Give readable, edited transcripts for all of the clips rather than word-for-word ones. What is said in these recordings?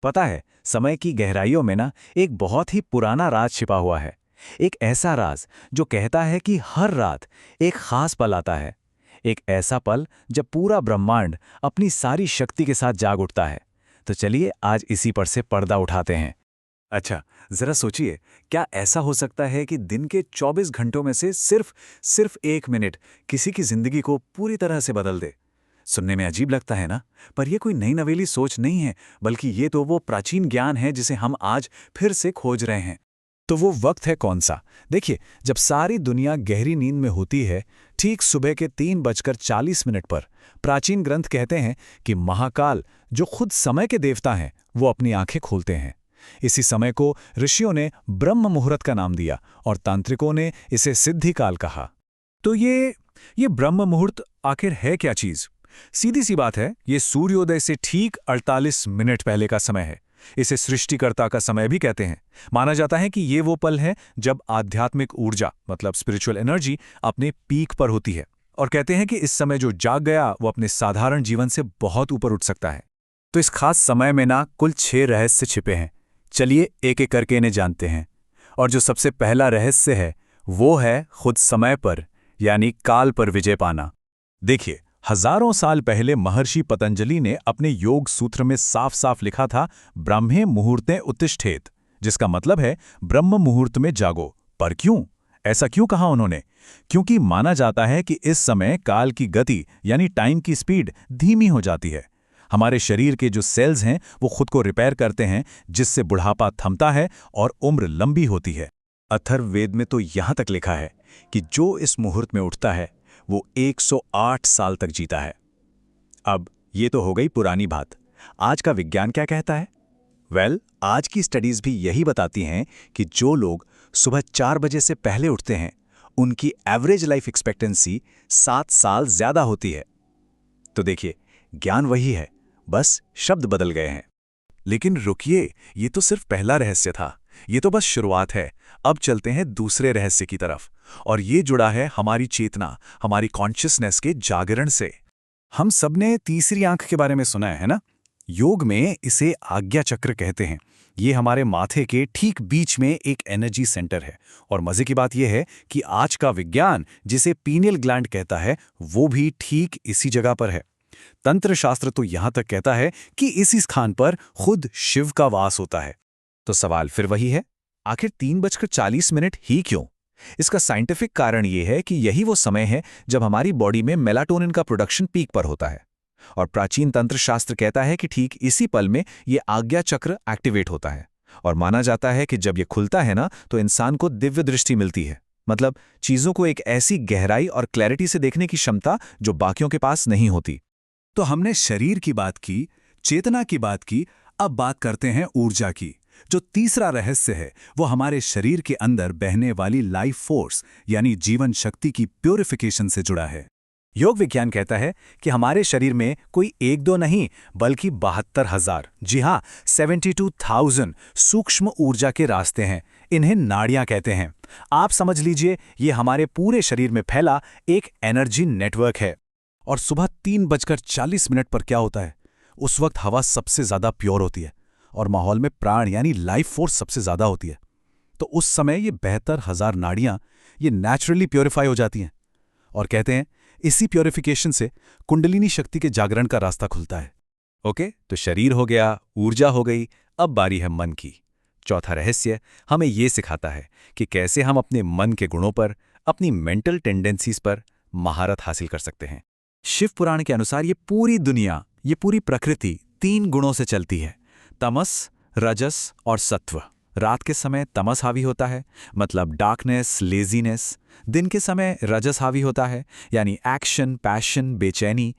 पता है, समय की गहराइयों में ना एक बहुत ही पुराना राज छिपा हुआ है। एक ऐसा राज जो कहता है कि हर रात एक खास पल आता है। एक ऐसा पल जब पूरा ब्रह्मांड अपनी सारी शक्ति के साथ जाग उठता है। तो चलिए आज इसी पर से पर्दा उठाते हैं। अच्छा, जरा सोचिए, क्या ऐसा हो सकता है कि दिन के 24 घंटों में से सिर्फ सिर्फ 1 मिनट किसी की जिंदगी को पूरी तरह से बदल दे? सुनने में अजीब लगता है ना, पर यह कोई नई नवेली सोच नहीं है, बल्कि ये तो वो प्राचीन ज्ञान है जिसे हम आज फिर से खोज रहे हैं। तो वो वक्त है कौन सा? देखिए, जब सारी दुनिया गहरी नींद में होती है, ठीक सुबह के 3:40 पर प्राचीन ग्रंथ कहते हैं कि महाकाल, जो खुद समय के देवता हैं, वो अपनी आंखें खोलते हैं। इसी समय को ऋषियों ने ब्रह्म मुहूर्त का नाम दिया और तांत्रिकों ने इसे सिद्धि काल कहा। तो ये ब्रह्म मुहूर्त आखिर है क्या चीज? सीधी सी बात है, ये सूर्योदय से ठीक 48 मिनट पहले का समय है। इसे सृष्टिकर्ता का समय भी कहते हैं। माना जाता है कि ये वो पल है जब आध्यात्मिक ऊर्जा मतलब स्पिरिचुअल एनर्जी अपने पीक पर होती है, और कहते हैं कि इस समय जो जाग गया वो अपने साधारण जीवन से बहुत ऊपर उठ सकता है। तो इस खास समय में ना कुल 6 रहस्य छिपे हैं। चलिए एक एक करके इन्हें जानते हैं। और जो सबसे पहला रहस्य है वो है खुद समय पर, यानी काल पर विजय पाना। देखिए, हजारों साल पहले महर्षि पतंजलि ने अपने योग सूत्र में साफ साफ लिखा था, ब्रह्मे मुहूर्ते उत्तिष्ठेत, जिसका मतलब है ब्रह्म मुहूर्त में जागो। पर क्यों? ऐसा क्यों कहा उन्होंने? क्योंकि माना जाता है कि इस समय काल की गति यानी टाइम की स्पीड धीमी हो जाती है। हमारे शरीर के जो सेल्स हैं वो खुद को रिपेयर करते हैं, जिससे बुढ़ापा थमता है और उम्र लंबी होती है। अथर्ववेद में तो यहां तक लिखा है कि जो इस मुहूर्त में उठता है वो 108 साल तक जीता है। अब ये तो हो गई पुरानी बात। आज का विज्ञान क्या कहता है? आज की स्टडीज भी यही बताती हैं कि जो लोग सुबह 4 बजे से पहले उठते हैं उनकी एवरेज लाइफ एक्सपेक्टेंसी 7 साल ज्यादा होती है। तो देखिए, ज्ञान वही है, बस शब्द बदल गए हैं। लेकिन रुकिए, ये तो सिर्फ पहला रहस्य था। ये तो बस शुरुआत है। अब चलते हैं दूसरे रहस्य की तरफ, और ये जुड़ा है हमारी चेतना, हमारी कॉन्शियसनेस के जागरण से। हम सबने तीसरी आंख के बारे में सुना है ना? योग में इसे आज्ञा चक्र कहते हैं। ये हमारे माथे के ठीक बीच में एक एनर्जी सेंटर है। और मजे की बात यह है कि आज का विज्ञान जिसे पीनियल ग्लैंड कहता है, वो भी ठीक इसी जगह पर है। तंत्र शास्त्र तो यहां तक कहता है कि इसी स्थान पर खुद शिव का वास होता है। तो सवाल फिर वही है, आखिर 3:40 ही क्यों? इसका साइंटिफिक कारण यह है कि यही वो समय है जब हमारी बॉडी में मेलाटोनिन का प्रोडक्शन पीक पर होता है। और प्राचीन तंत्र शास्त्र कहता है कि ठीक इसी पल में यह आज्ञा चक्र एक्टिवेट होता है। और माना जाता है कि जब यह खुलता है ना, तो इंसान को दिव्य दृष्टि मिलती है। मतलब चीजों को एक ऐसी गहराई और क्लैरिटी से देखने की क्षमता जो बाकियों के पास नहीं होती। तो हमने शरीर की बात की, चेतना की बात की, अब बात करते हैं ऊर्जा की। जो तीसरा रहस्य है वो हमारे शरीर के अंदर बहने वाली लाइफ फोर्स यानी जीवन शक्ति की प्योरिफिकेशन से जुड़ा है। योग विज्ञान कहता है कि हमारे शरीर में कोई 1-2 नहीं बल्कि 72,000, जी हाँ 72,000 सूक्ष्म ऊर्जा के रास्ते हैं। इन्हें नाड़ियां कहते हैं। आप समझ लीजिए, ये हमारे पूरे शरीर में फैला एक एनर्जी नेटवर्क है। और सुबह 3:40 पर क्या होता है? उस वक्त हवा सबसे ज्यादा प्योर होती है और माहौल में प्राण यानी लाइफ फोर्स सबसे ज्यादा होती है। तो उस समय ये 72,000 नाड़ियां ये नेचुरली प्योरीफाई हो जाती हैं। और कहते हैं इसी प्योरिफिकेशन से कुंडलिनी शक्ति के जागरण का रास्ता खुलता है। ओके, तो शरीर हो गया, ऊर्जा हो गई, अब बारी है मन की। चौथा रहस्य हमें ये सिखाता है कि कैसे हम अपने मन के गुणों पर, अपनी मेंटल टेंडेंसीज पर महारत हासिल कर सकते हैं। शिव पुराण के अनुसार ये पूरी दुनिया, ये पूरी प्रकृति 3 गुणों से चलती है, तमस, रजस और सत्व। रात के समय तमस हावी होता है, मतलब डार्कनेस, लेजीनेस। दिन के समय रजस हावी होता है, यानी एक्शन, पैशन, बेचैनी।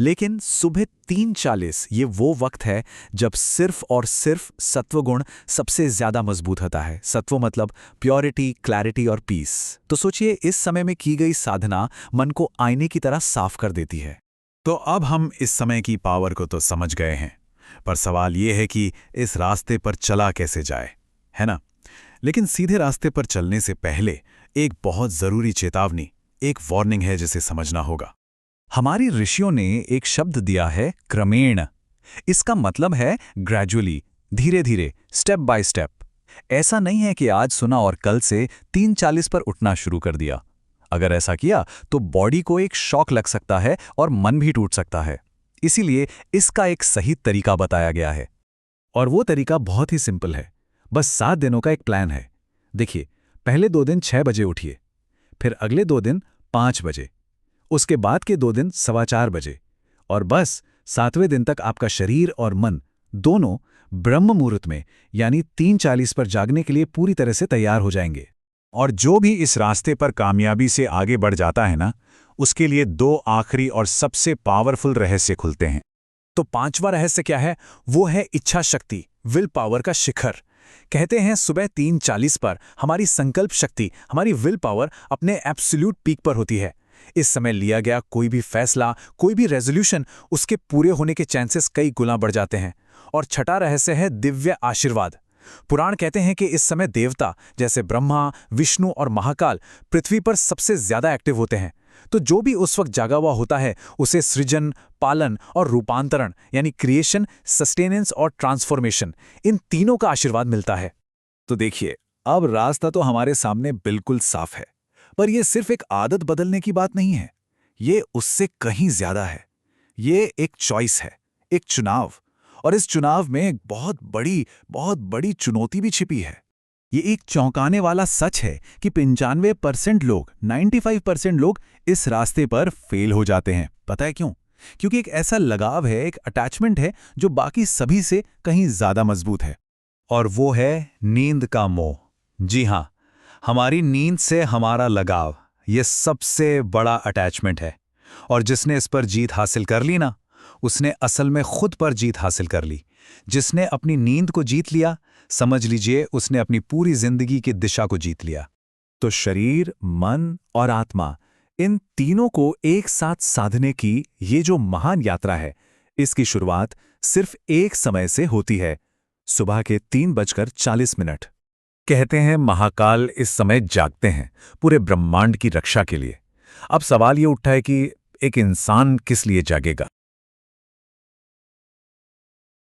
लेकिन सुबह 3:40 ये वो वक्त है जब सिर्फ और सिर्फ सत्वगुण सबसे ज्यादा मजबूत होता है। सत्व मतलब प्योरिटी, क्लैरिटी और पीस। तो सोचिए, इस समय में की गई साधना मन को आईने की तरह साफ कर देती है। तो अब हम इस समय की पावर को तो समझ गए हैं, पर सवाल यह है कि इस रास्ते पर चला कैसे जाए, है ना? लेकिन सीधे रास्ते पर चलने से पहले एक बहुत जरूरी चेतावनी, एक वार्निंग है जिसे समझना होगा। हमारी ऋषियों ने एक शब्द दिया है, क्रमेण। इसका मतलब है ग्रेजुअली, धीरे धीरे, स्टेप बाय स्टेप। ऐसा नहीं है कि आज सुना और कल से 3:40 पर उठना शुरू कर दिया। अगर ऐसा किया तो बॉडी को एक शॉक लग सकता है और मन भी टूट सकता है। इसीलिए इसका एक सही तरीका बताया गया है। और वो तरीका बहुत ही सिंपल है। बस 7 दिनों का एक प्लान है। देखिए, पहले 2 दिन 6 बजे उठिए, फिर अगले 2 दिन 5 बजे, उसके बाद के 2 दिन 4:15 बजे, और बस 7वें दिन तक आपका शरीर और मन दोनों ब्रह्म मुहूर्त में यानी 3:40 पर जागने के लिए पूरी तरह से तैयार हो जाएंगे। और जो भी इस रास्ते पर कामयाबी से आगे बढ़ जाता है ना, उसके लिए 2 आखिरी और सबसे पावरफुल रहस्य खुलते हैं। तो 5वां रहस्य क्या है? वो है इच्छा शक्ति, विल पावर का शिखर। कहते हैं सुबह 3:40 पर हमारी संकल्प शक्ति, हमारी विल पावर अपने एब्सोल्यूट पीक पर होती है। इस समय लिया गया कोई भी फैसला, कोई भी रेजोल्यूशन, उसके पूरे होने के चांसेस कई गुना बढ़ जाते हैं। और छठा रहस्य है दिव्य आशीर्वाद। पुराण कहते हैं कि इस समय देवता जैसे ब्रह्मा, विष्णु और महाकाल पृथ्वी पर सबसे ज्यादा एक्टिव होते हैं। तो जो भी उस वक्त जागा हुआ होता है उसे सृजन, पालन और रूपांतरण यानी क्रिएशन, सस्टेनेंस और ट्रांसफॉर्मेशन, इन तीनों का आशीर्वाद मिलता है। तो देखिए, अब रास्ता तो हमारे सामने बिल्कुल साफ है, पर यह सिर्फ एक आदत बदलने की बात नहीं है। ये उससे कहीं ज्यादा है। ये एक चॉइस है, एक चुनाव। और इस चुनाव में एक बहुत बड़ी चुनौती भी छिपी है। ये एक चौंकाने वाला सच है कि 95% लोग, 95% लोग इस रास्ते पर फेल हो जाते हैं। पता है क्यों? क्योंकि एक ऐसा लगाव है, एक अटैचमेंट है जो बाकी सभी से कहीं ज्यादा मजबूत है। और वो है नींद का मोह। जी हां, हमारी नींद से हमारा लगाव, ये सबसे बड़ा अटैचमेंट है। और जिसने इस पर जीत हासिल कर ली ना, उसने असल में खुद पर जीत हासिल कर ली। जिसने अपनी नींद को जीत लिया, समझ लीजिए उसने अपनी पूरी जिंदगी की दिशा को जीत लिया। तो शरीर, मन और आत्मा, इन तीनों को एक साथ साधने की ये जो महान यात्रा है, इसकी शुरुआत सिर्फ एक समय से होती है, सुबह के 3:40। कहते हैं महाकाल इस समय जागते हैं पूरे ब्रह्मांड की रक्षा के लिए। अब सवाल ये उठता है कि एक इंसान किस लिए जागेगा?